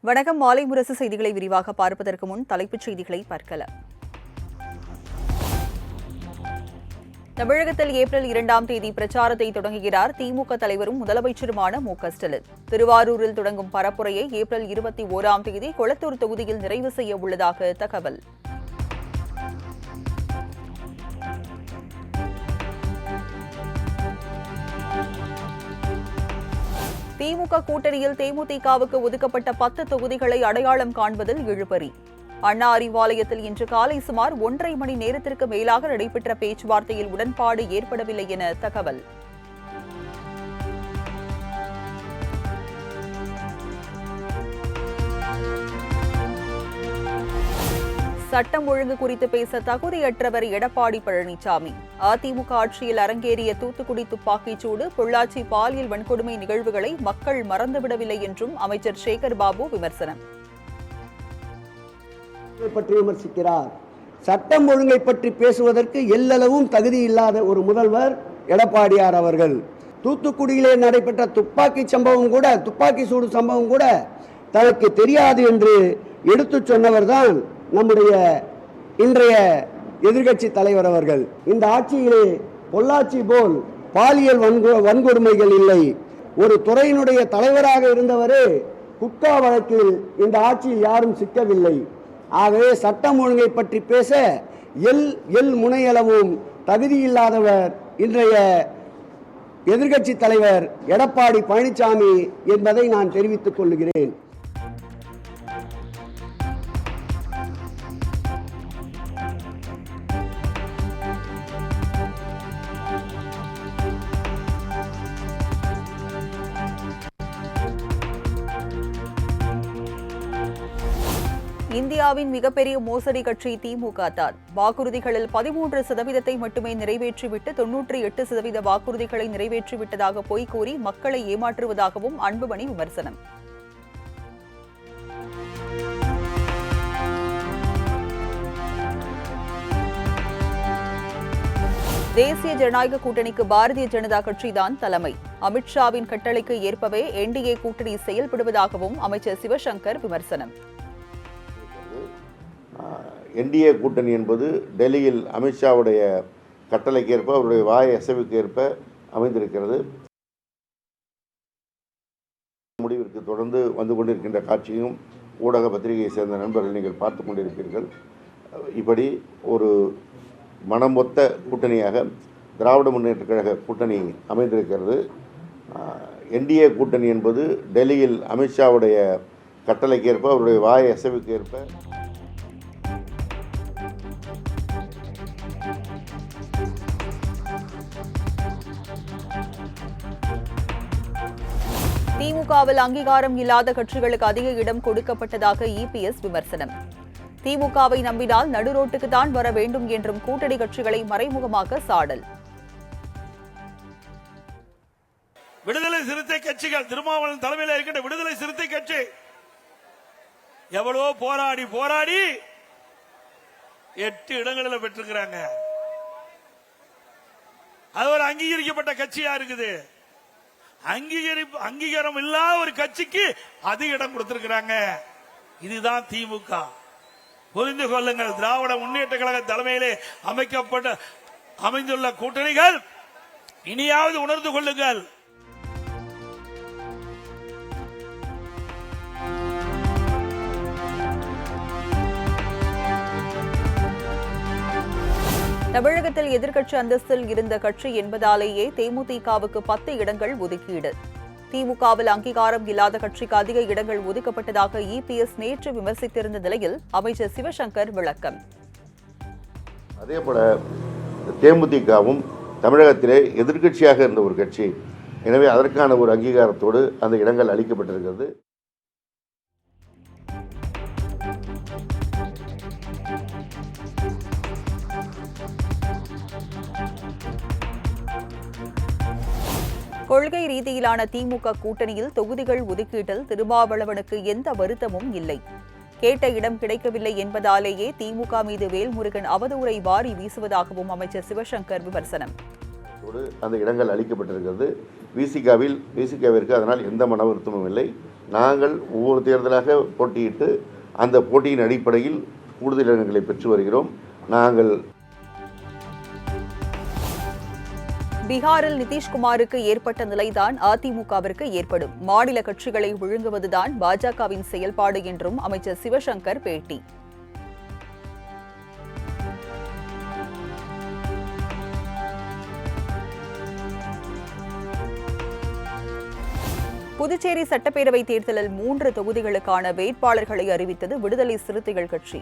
வணக்கம். மாலை முரசு செய்திகளை விரிவாக பார்ப்பதற்கு முன் தலைப்புச் செய்திகளை பார்க்கலாம். தமிழகத்தில் ஏப்ரல் 2ஆம் தேதி பிரச்சாரத்தை தொடங்குகிறார் திமுக தலைவரும் முதலமைச்சருமான மு.க.ஸ்டாலின். திருவாரூரில் தொடங்கும் பரப்புரையை ஏப்ரல் 21ஆம் தேதி கொளத்தூர் தொகுதியில் நிறைவு செய்ய உள்ளதாக தகவல். திமுக கூட்டணியில் தேமுதிகவுக்கு ஒதுக்கப்பட்ட 10 தொகுதிகளை அடையாளம் காண்பதில் இழுபறி. அண்ணா அறிவாலயத்தில் இன்று காலை சுமார் 1.5 மணி நேரத்திற்கு மேலாக நடைபெற்ற பேச்சுவார்த்தையில் உடன்பாடு ஏற்படவில்லை என தகவல். சட்டம் ஒழுங்கு குறித்து பேச தகுதியற்றவர் எடப்பாடி பழனிசாமி. அதிமுக ஆட்சியில் அரங்கேறிய தூத்துக்குடி துப்பாக்கிச்சூடு, பொள்ளாச்சி பாலியல் வன்கொடுமை நிகழ்வுகளை மக்கள் மறந்துவிடவில்லை என்றும் அமைச்சர் சேகர் பாபு விமர்சனம். பற்றி விமர்சிக்கிறார். சட்டம் ஒழுங்கை பற்றி பேசுவதற்கு எல்லளவும் தகுதி இல்லாத ஒரு முதல்வர் எடப்பாடியார் அவர்கள். தூத்துக்குடியிலே நடைபெற்ற துப்பாக்கி சூடு சம்பவம் கூட தனக்கு தெரியாது என்று எடுத்து சொன்னவர் தான் நம்முடைய இன்றைய எதிர்கட்சி தலைவர் அவர்கள். இந்த ஆட்சியிலே பொள்ளாச்சி போல் பாலியல் வன்கொடுமைகள் இல்லை. ஒரு துறையினுடைய தலைவராக இருந்தவரே குட்கா வழக்கில் இந்த ஆட்சியில் யாரும் சிக்கவில்லை. ஆகவே சட்டம் ஒழுங்கை பற்றி பேச எல் முனையளவும் தகுதியில்லாதவர் இன்றைய எதிர்கட்சி தலைவர் எடப்பாடி பழனிசாமி என்பதை நான் தெரிவித்துக் கொள்கிறேன். இந்தியாவின் மிகப்பெரிய மோசடி கட்சி திமுக தான். வாக்குறுதிகளில் 13% மட்டுமே நிறைவேற்றிவிட்டு 98% வாக்குறுதிகளை நிறைவேற்றிவிட்டதாக பொய் கூறி மக்களை ஏமாற்றுவதாகவும் அன்புமணி விமர்சனம். தேசிய ஜனநாயக கூட்டணிக்கு பாரதிய ஜனதா கட்சிதான் தலைமை. அமித்ஷாவின் கட்டளைக்கு ஏற்பவே என்டிஏ கூட்டணி செயல்படுவதாகவும் அமைச்சர் சிவசங்கர் விமர்சனம். என்டிஏ கூட்டணி என்பது டெல்லியில் அமித்ஷாவுடைய கட்டளைக்கு ஏற்ப, அவருடைய வாய் அசைவுக்கு ஏற்ப அமைந்திருக்கிறது. முடிவிற்கு தொடர்ந்து வந்து கொண்டிருக்கின்ற காட்சியும் ஊடக பத்திரிகையை சேர்ந்த நண்பர்கள் நீங்கள் பார்த்து கொண்டிருப்பீர்கள். இப்படி ஒரு மனமொத்த கூட்டணியாக திராவிட முன்னேற்ற கழக கூட்டணி அமைந்திருக்கிறது. என்டிஏ கூட்டணி என்பது டெல்லியில் அமித்ஷாவுடைய கட்டளைக்கு ஏற்ப, அவருடைய வாய் அசைவுக்கு ஏற்ப திமுகவில் அங்கீகாரம் இல்லாத கட்சிகளுக்கு அதிக இடம் கொடுக்கப்பட்டதாக இபிஎஸ் விமர்சனம். திமுகவை நம்பினால் நடுரோட்டுக்கு தான் வர வேண்டும் என்றும் கூட்டணி கட்சிகளை மறைமுகமாக சாடல். விடுதலை சிறுத்தை கட்சிகள், திருமாவளவன் தலைமையில் இருக்கின்ற விடுதலை சிறுத்தை கட்சி எவ்வளவோ போராடி 8 இடங்களில் பெற்றிருக்கிறாங்க. அது ஒரு அங்கீகரிக்கப்பட்ட கட்சியா இருக்குது. அங்கீகாரம் இல்லாத ஒரு கட்சிக்கு அதிக இடம் கொடுத்திருக்கிறாங்க. இதுதான் திமுக. புரிந்து கொள்ளுங்கள். திராவிட முன்னேற்ற கழக தலைமையிலே அமைந்துள்ள கூட்டணிகள் இனியாவது உணர்ந்து கொள்ளுங்கள். தமிழகத்தில் எதிர்க்கட்சி அந்தஸ்தில் இருந்த கட்சி என்பதாலேயே தேமுதிகவுக்கு 10 இடங்கள் ஒதுக்கீடு. திமுகவில் அங்கீகாரம் இல்லாத கட்சிக்கு அதிக இடங்கள் ஒதுக்கப்பட்டதாக இபிஎஸ் நேற்று விமர்சித்திருந்த நிலையில் அமைச்சர் சிவசங்கர் விளக்கம். அதேபோல தேமுதிகவும் தமிழகத்திலே எதிர்க்கட்சியாக இருந்த ஒரு கட்சி. எனவே அதற்கான ஒரு அங்கீகாரத்தோடு அந்த இடங்கள் அளிக்கப்பட்டிருக்கிறது. கொள்கை ரீதியிலான திமுக கூட்டணியில் தொகுதிகள் ஒதுக்கீட்டில் திருமாவளவனுக்கு எந்த வருத்தமும் இல்லை. கேட்ட இடம் கிடைக்கவில்லை என்பதாலேயே திமுக மீது வேல்முருகன் அவதூறை வாரி வீசுவதாகவும் அமைச்சர் சிவசங்கர் விமர்சனம். அந்த இடங்கள் அளிக்கப்பட்டிருக்கிறது. விசிகாவிற்கு அதனால் எந்த மன வருத்தமும் இல்லை. நாங்கள் ஒவ்வொரு தேர்தலாக போட்டியிட்டு அந்த போட்டியின் அடிப்படையில் கூடுதல் இடங்களை பெற்று வருகிறோம். நாங்கள் பீகாரில் நிதிஷ்குமாருக்கு ஏற்பட்ட நிலைதான் அதிமுகவிற்கு ஏற்படும். மாநில கட்சிகளை விழுங்குவதுதான் பாஜகவின் செயல்பாடு என்றும் அமைச்சர் சிவசங்கர் பேட்டி. புதுச்சேரி சட்டப்பேரவை தேர்தலில் 3 தொகுதிகளுக்கான வேட்பாளர்களை அறிவித்தது விடுதலை சிறுத்தைகள் கட்சி.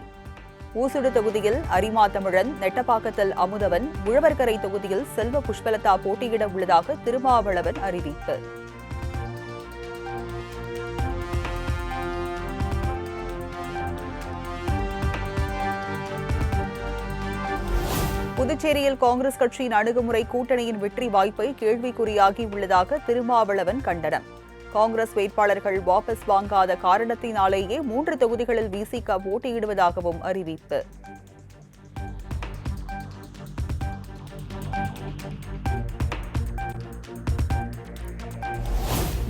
ஊசுடு தொகுதியில் அரிமா தமிழன், நெட்டப்பாக்கத்தில் அமுதவன், உழவர்கரை தொகுதியில் செல்வ புஷ்பலதா போட்டியிட உள்ளதாக திருமாவளவன் அறிவிப்பு. புதுச்சேரியில் காங்கிரஸ் கட்சியின் அணுகுமுறை கூட்டணியின் வெற்றி வாய்ப்பை கேள்விக்குறியாகி உள்ளதாக திருமாவளவன் கண்டனம். காங்கிரஸ் வேட்பாளர்கள் வாபஸ் வாங்காத காரணத்தினாலேயே 3 தொகுதிகளில் விசிக போட்டியிடுவதாகவும் அறிவிப்பு.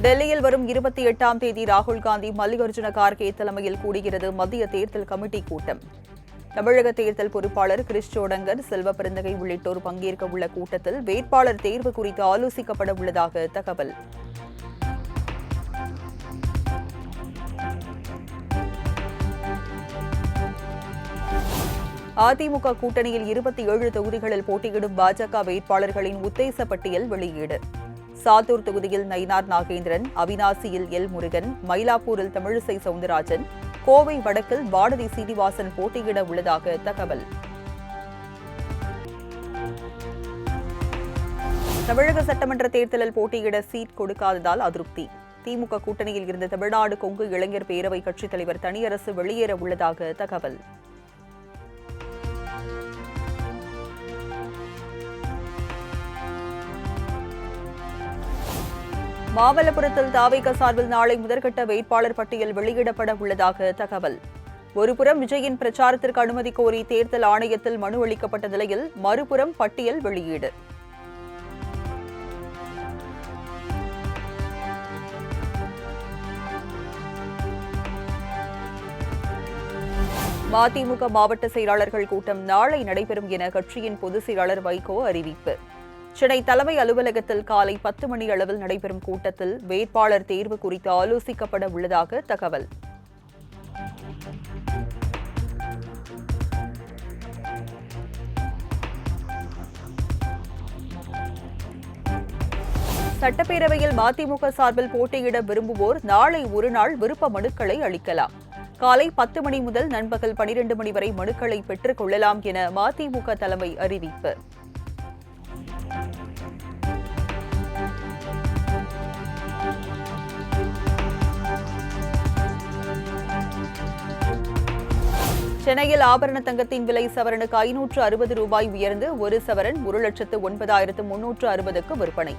டெல்லியில் வரும் 28ஆம் தேதி ராகுல் காந்தி, மல்லிகார்ஜுன கார்கே தலைமையில் கூடுகிறது மத்திய தேர்தல் கமிட்டி கூட்டம். தமிழக தேர்தல் பொறுப்பாளர் கிரிஷ் சோடங்கர், செல்வ பெருந்தகை உள்ளிட்டோர் பங்கேற்க உள்ள கூட்டத்தில் வேட்பாளர் தேர்வு குறித்து ஆலோசிக்கப்பட உள்ளதாக தகவல். அதிமுக கூட்டணியில் 27 தொகுதிகளில் போட்டியிடும் பாஜக வேட்பாளர்களின் உத்தேச பட்டியல் வெளியீடு. சாத்தூர் தொகுதியில் நயினார் நாகேந்திரன், அவினாசியில் எல் முருகன், மயிலாப்பூரில் தமிழிசை சவுந்தரராஜன், கோவை வடக்கில் வானதி சீனிவாசன் போட்டியிட உள்ளதாக தகவல். தமிழக சட்டமன்ற தேர்தலில் போட்டியிட சீட் கொடுக்காததால் அதிருப்தி. திமுக கூட்டணியில் இருந்த தமிழ்நாடு கொங்கு இளைஞர் பேரவை கட்சித் தலைவர் தனியரசு வெளியேற உள்ளதாக தகவல். மாமல்லபுரத்தில் தாவேகா சார்பில் நாளை முதற்கட்ட வேட்பாளர் பட்டியல் வெளியிடப்பட உள்ளதாக தகவல். ஒருபுறம் விஜயின் பிரச்சாரத்திற்கு அனுமதி கோரி தேர்தல் ஆணையத்தில் மனு அளிக்கப்பட்ட நிலையில் மறுபுறம் பட்டியல் வெளியீடு. மதிமுக மாவட்ட செயலாளர்கள் கூட்டம் நாளை நடைபெறும் என கட்சியின் பொதுச் செயலாளர் வைகோ அறிவிப்பு. சென்னை தலைமை அலுவலகத்தில் காலை 10 மணி அளவில் நடைபெறும் கூட்டத்தில் வேட்பாளர் தேர்வு குறித்து ஆலோசிக்கப்பட உள்ளதாக தகவல். சட்டப்பேரவையில் மதிமுக சார்பில் போட்டியிட விரும்புவோர் நாளை ஒருநாள் விருப்ப மனுக்களை அளிக்கலாம். காலை 10 மணி முதல் நண்பகல் 12 மணி வரை மனுக்களை பெற்றுக் கொள்ளலாம் என மதிமுக தலைமை அறிவிப்பு. சென்னையில் ஆபரண தங்கத்தின் விலை சவரனுக்கு 560 ரூபாய் உயர்ந்து 1 சவரன் 1,09,360க்கு விற்பனை.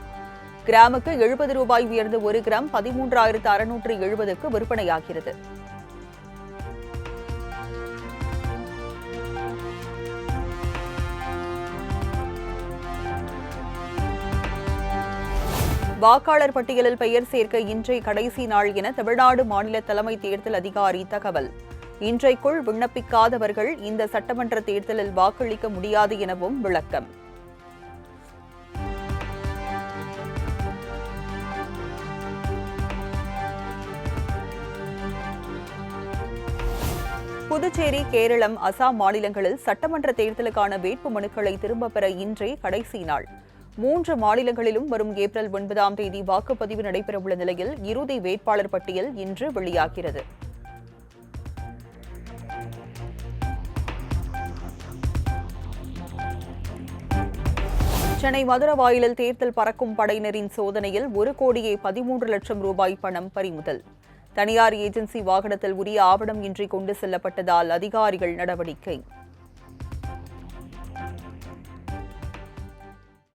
கிராமுக்கு 70 ரூபாய் உயர்ந்து 1 கிராம் 13,670க்கு விற்பனையாகிறது. வாக்காளர் பட்டியலில் பெயர் சேர்க்க இன்றைய கடைசி நாள் என தமிழ்நாடு மாநில தலைமை தேர்தல் அதிகாரி தகவல். இன்றைக்குள் விண்ணப்பிக்காதவர்கள் இந்த சட்டமன்ற தேர்தலில் வாக்களிக்க முடியாது எனவும் விளக்கம். புதுச்சேரி, கேரளம், அசாம் மாநிலங்களில் சட்டமன்ற தேர்தலுக்கான வேட்பு மனுக்களை திரும்பப் பெற இன்றே கடைசி நாள். 3 மாநிலங்களிலும் வரும் ஏப்ரல் 9ஆம் தேதி வாக்குப்பதிவு நடைபெறவுள்ள நிலையில் இறுதி வேட்பாளர் பட்டியல் இன்று வெளியாகிறது. சென்னை மதுரவாயிலில் தேர்தல் பறக்கும் படையினரின் சோதனையில் 1,13,00,000 ரூபாய் பணம் பறிமுதல். தனியார் ஏஜென்சி வாகனத்தில் உரிய ஆவணம் இன்றி கொண்டு செல்லப்பட்டதால் அதிகாரிகள் நடவடிக்கை.